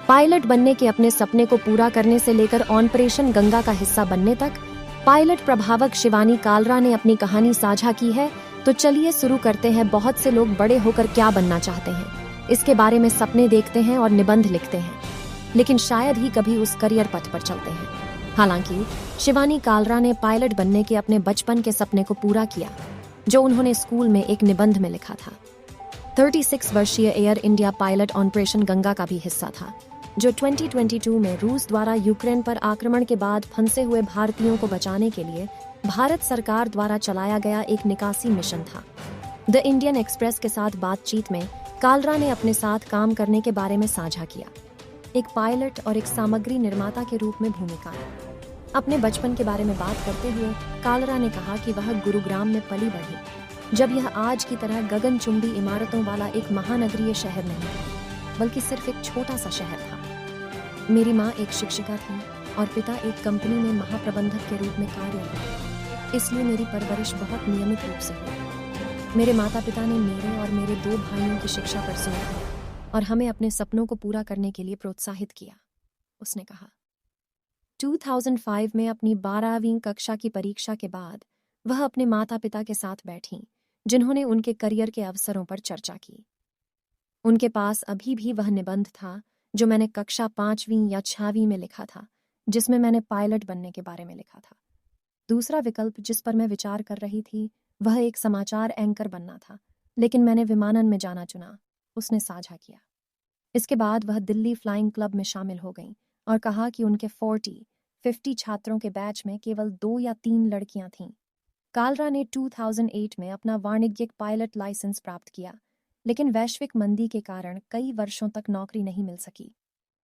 Pilot बनने के अपने सपने को पूरा करने से लेकर ऑपरेशन गंगा का हिस्सा बनने तक पायलट प्रभावक शिवानी कालरा ने अपनी कहानी साझा की है। तो चलिए शुरू करते हैं। बहुत से लोग बड़े होकर क्या बनना चाहते हैं, इसके बारे में सपने देखते हैं और निबंध लिखते हैं, लेकिन शायद ही कभी उस करियर पथ पर चलते हैं। हालांकि शिवानी कालरा ने पायलट बनने के अपने बचपन के सपने को पूरा किया, जो उन्होंने स्कूल में एक निबंध में लिखा था। 36 वर्षीय air India pilot operation Ganga का भी हिस्सा था, जो 2022 में रूस द्वारा यूक्रेन पर आक्रमण के बाद फंसे हुए भारतीयों को बचाने के लिए भारत सरकार द्वारा चलाया गया एक निकासी मिशन था। द इंडियन एक्सप्रेस के साथ बातचीत में कालरा ने अपने साथ काम करने के बारे में साझा किया। एक पायलट और एक सामग्री निर्माता के रूप में भूमिकाएं। अपने बचपन के बारे में बात करते हुए कालरा ने कहा कि वह गुरुग्राम में पली बढ़ी, जब यह आज की तरह गगनचुंबी इमारतों वाला एक महानगरीय शहर नहीं था, बल्कि सिर्फ एक छोटा सा शहर था। मेरी माँ एक शिक्षिका थी और पिता एक कंपनी में महाप्रबंधक के रूप में कार्यरत, इसलिए मेरी परवरिश बहुत नियमित रूप से हुई। मेरे माता पिता ने मेरे और मेरे 2 भाइयों की शिक्षा पर जोर दिया और हमें अपने सपनों को पूरा करने के लिए प्रोत्साहित किया, उसने कहा। 2005 में अपनी 12वीं कक्षा की परीक्षा के बाद वह अपने माता पिता के साथ बैठीं, जिन्होंने उनके करियर के अवसरों पर चर्चा की। उनके पास अभी भी वह निबंध था जो मैंने कक्षा 5वीं या 6वीं में लिखा था, जिसमें मैंने पायलट बनने के बारे में लिखा था। दूसरा विकल्प जिस पर मैं विचार कर रही थी वह एक समाचार एंकर बनना था, लेकिन मैंने विमानन में जाना चुना, उसने साझा किया। इसके बाद वह दिल्ली फ्लाइंग क्लब में शामिल हो गई और कहा कि उनके 50 छात्रों के बैच में केवल 2 या 3 लड़कियां थीं। कालरा ने 2008 में अपना वाणिज्यिक पायलट लाइसेंस प्राप्त किया, लेकिन वैश्विक मंदी के कारण कई वर्षों तक नौकरी नहीं मिल सकी।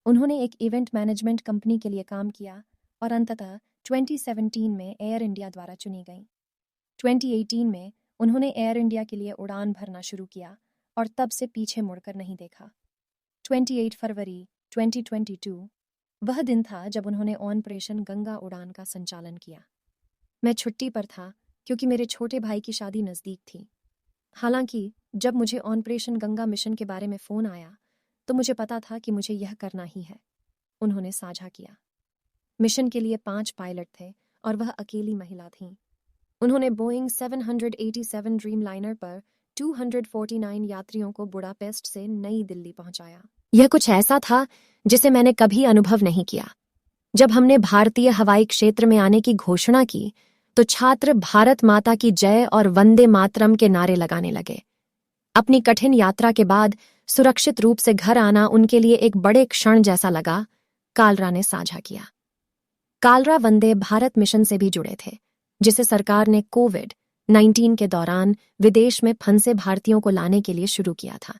उन्होंने एक इवेंट मैनेजमेंट कंपनी के लिए काम किया और अंततः 2017 में एयर इंडिया द्वारा चुनी गई। 2018 में उन्होंने एयर इंडिया के लिए उड़ान भरना शुरू किया और तब से पीछे मुड़कर नहीं देखा। 28 फरवरी 2022 वह दिन था जब उन्होंने ऑपरेशन गंगा उड़ान का संचालन किया। मैं छुट्टी पर था क्योंकि मेरे छोटे भाई की शादी नज़दीक थी। हालांकि जब मुझे ऑपरेशन गंगा मिशन के बारे में फ़ोन आया तो मुझे पता था कि मुझे यह करना ही है, उन्होंने साझा किया। मिशन के लिए 5 पायलट थे और वह अकेली महिला थीं। उन्होंने बोइंग 787 ड्रीमलाइनर पर 249 यात्रियों को बुडापेस्ट से नई दिल्ली पहुंचाया। यह कुछ ऐसा था जिसे मैंने कभी अनुभव नहीं किया। जब हमने भारतीय हवाई क्षेत्र में आने की घोषणा की तो छात्र भारत माता की जय और वंदे मातरम के नारे लगाने लगे। अपनी कठिन यात्रा के बाद सुरक्षित रूप से घर आना उनके लिए एक बड़े क्षण जैसा लगा, कालरा ने साझा किया। कालरा वंदे भारत मिशन से भी जुड़े थे, जिसे सरकार ने कोविड-19 के दौरान विदेश में फंसे भारतीयों को लाने के लिए शुरू किया था।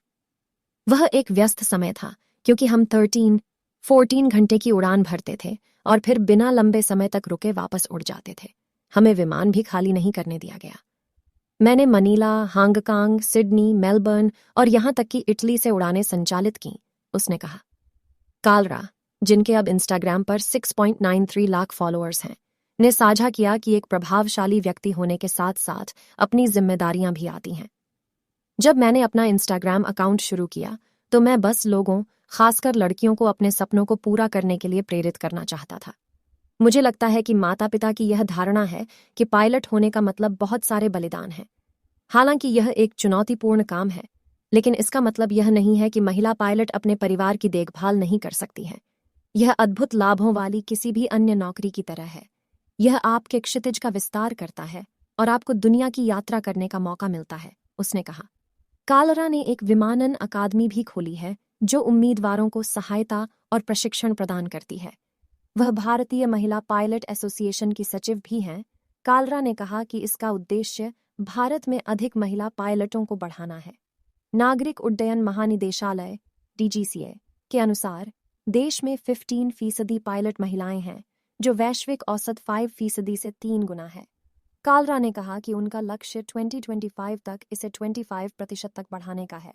वह एक व्यस्त समय था क्योंकि हम 13-14 घंटे की उड़ान भरते थे और फिर बिना लंबे समय तक रुके वापस उड़ जाते थे। हमें विमान भी खाली नहीं करने दिया गया। मैंने मनीला, हांगकांग, सिडनी, मेलबर्न और यहां तक कि इटली से उड़ानें संचालित की, उसने कहा। कालरा, जिनके अब इंस्टाग्राम पर 6.93 लाख फॉलोअर्स हैं, ने साझा किया कि एक प्रभावशाली व्यक्ति होने के साथ साथ अपनी जिम्मेदारियां भी आती हैं। जब मैंने अपना इंस्टाग्राम अकाउंट शुरू किया तो मैं बस लोगों, खासकर लड़कियों को अपने सपनों को पूरा करने के लिए प्रेरित करना चाहता था। मुझे लगता है कि माता पिता की यह धारणा है कि पायलट होने का मतलब बहुत सारे बलिदान है। हालांकि यह एक चुनौतीपूर्ण काम है, लेकिन इसका मतलब यह नहीं है कि महिला पायलट अपने परिवार की देखभाल नहीं कर सकती हैं। यह अद्भुत लाभों वाली किसी भी अन्य नौकरी की तरह है। यह आपके क्षितिज का विस्तार करता है और आपको दुनिया की यात्रा करने का मौका मिलता है, उसने कहा। कालरा ने एक विमानन अकादमी भी खोली है जो उम्मीदवारों को सहायता और प्रशिक्षण प्रदान करती है। वह भारतीय महिला पायलट एसोसिएशन की सचिव भी हैं। कालरा ने कहा कि इसका उद्देश्य भारत में अधिक महिला पायलटों को बढ़ाना है। नागरिक उड्डयन महानिदेशालय (DGCA) के अनुसार देश में 15% पायलट महिलाएं हैं, जो वैश्विक औसत 5% से 3 गुना है। कालरा ने कहा कि उनका लक्ष्य 2025 तक इसे 25% तक बढ़ाने का है।